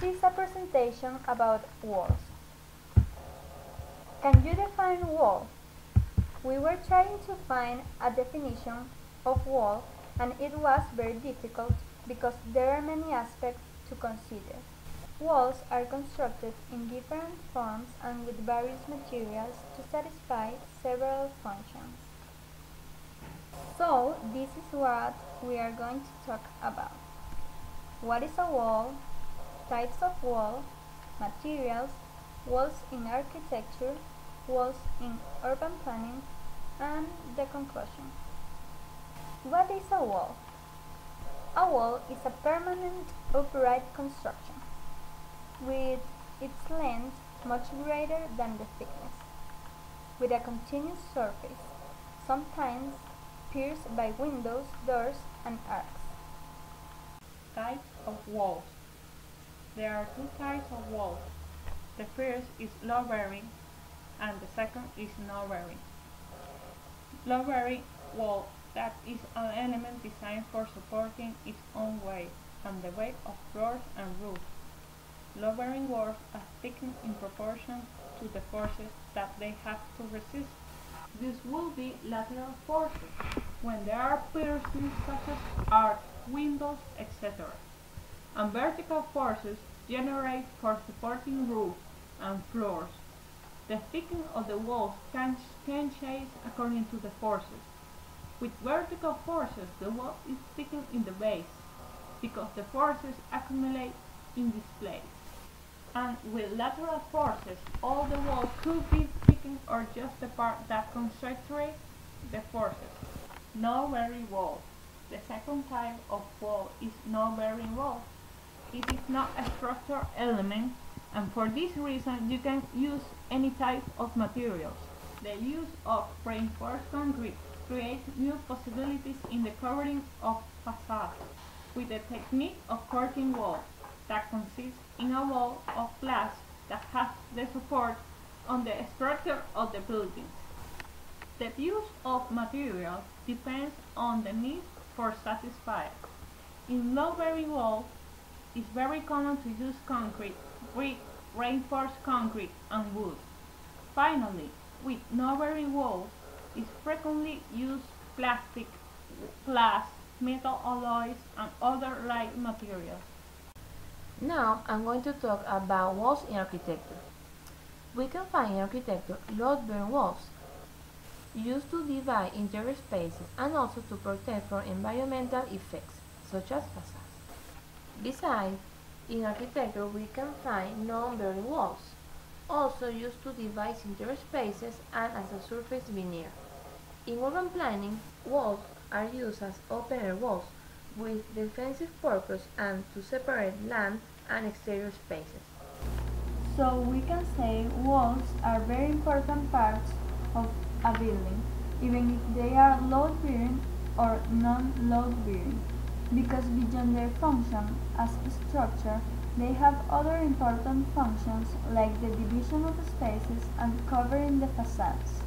is a presentation about walls. Can you define wall? We were trying to find a definition of wall, and it was very difficult because there are many aspects to consider. Walls are constructed in different forms and with various materials to satisfy several functions. So, this is what we are going to talk about. What is a wall? Types of wall, materials, walls in architecture, walls in urban planning, and the conclusion. What is a wall? A wall is a permanent upright construction with its length much greater than the thickness, with a continuous surface, sometimes pierced by windows, doors, and arcs. Types of walls. There are two types of walls. The first is load-bearing and the second is no-bearing. Load-bearing wall, that is an element designed for supporting its own weight and the weight of floors and roofs. Load-bearing walls are thickened in proportion to the forces that they have to resist. This will be lateral forces, when there are piercings such as arcs, windows, etc. And vertical forces generate for supporting roofs and floors. The thickening of the walls can change according to the forces. With vertical forces, the wall is thickened in the base, because the forces accumulate in this place. And with lateral forces, all the wall could be thickened or just the part that concentrates the forces. No-bearing wall. The second type of wall is no-bearing wall. It is not a structural element, and for this reason you can use any type of materials. The use of reinforced concrete creates new possibilities in the covering of facades, with the technique of curtain wall, that consists in a wall of glass that has the support on the structure of the buildings. The use of materials depends on the need for satisfied. In load-bearing walls, it's very common to use concrete, brick, reinforced concrete, and wood. Finally, with no-bearing walls, it's frequently used plastic, glass, metal alloys, and other light materials. Now I'm going to talk about walls in architecture. We can find in architecture load-bearing walls, used to divide interior spaces and also to protect from environmental effects, such as facades. Besides, in architecture we can find non-bearing walls, also used to divide interior spaces and as a surface veneer. In urban planning, walls are used as open-air walls with defensive purpose and to separate land and exterior spaces. So we can say walls are very important parts of a building, even if they are load-bearing or non-load-bearing, because beyond their function as a structure, they have other important functions like the division of spaces and covering the facades.